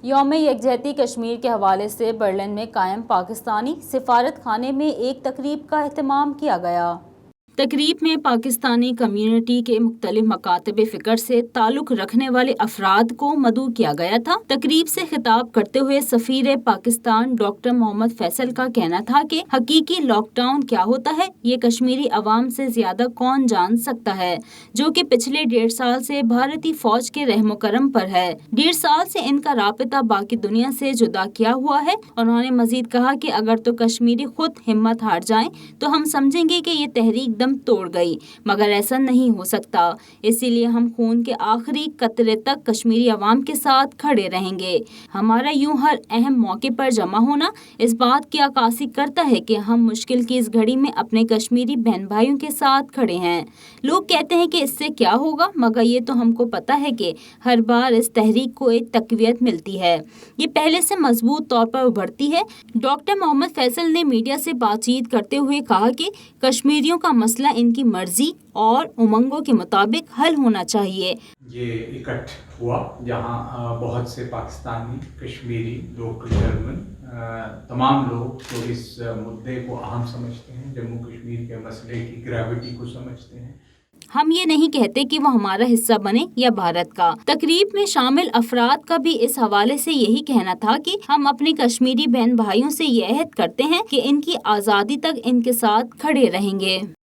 یوم یکجہتی کشمیر کے حوالے سے برلن میں قائم پاکستانی سفارت خانے میں ایک تقریب کا اہتمام کیا گیا۔ تقریب میں پاکستانی کمیونٹی کے مختلف مکاتب فکر سے تعلق رکھنے والے افراد کو مدعو کیا گیا تھا۔ تقریب سے خطاب کرتے ہوئے سفیر پاکستان ڈاکٹر محمد فیصل کا کہنا تھا کہ حقیقی لاک ڈاؤن کیا ہوتا ہے یہ کشمیری عوام سے زیادہ کون جان سکتا ہے، جو کہ پچھلے 1.5 سال سے بھارتی فوج کے رحم و کرم پر ہے۔ 1.5 سال سے ان کا رابطہ باقی دنیا سے جدا کیا ہوا ہے۔ انہوں نے مزید کہا کہ اگر تو کشمیری خود ہمت ہار جائیں تو ہم سمجھیں گے کہ یہ تحریک دم توڑ گئی، مگر ایسا نہیں ہو سکتا، اسی لیے ہم خون کے آخری قطرے تک کشمیری عوام کے ساتھ کھڑے رہیں گے۔ ہمارا یوں ہر اہم موقع پر جمع ہونا اس بات کی عکاسی کرتا ہے کہ ہم مشکل کی اس گھڑی میں اپنے کشمیری بہن بھائیوں کے ساتھ کھڑے ہیں۔ لوگ کہتے ہیں کہ اس سے کیا ہوگا، مگر یہ تو ہم کو پتہ ہے کہ ہر بار اس تحریک کو ایک تقویت ملتی ہے، یہ پہلے سے مضبوط طور پر ابھرتی ہے۔ ڈاکٹر محمد فیصل نے میڈیا سے بات چیت کرتے ہوئے کہا کہ کشمیریوں کا مسئلہ ان کی مرضی اور امنگوں کے مطابق حل ہونا چاہیے۔ یہ اکٹھ ہوا جہاں بہت سے پاکستانی، کشمیری، لوکل جرمن، تمام لوگ جو اس مدعے کو اہم سمجھتے ہیں، جموں کشمیر کے مسئلے کی گریوٹی کو سمجھتے ہیں۔ ہم یہ نہیں کہتے کہ وہ ہمارا حصہ بنے یا بھارت کا۔ تقریب میں شامل افراد کا بھی اس حوالے سے یہی کہنا تھا کہ ہم اپنے کشمیری بہن بھائیوں سے یہ عہد کرتے ہیں کہ ان کی آزادی تک ان کے ساتھ کھڑے رہیں گے۔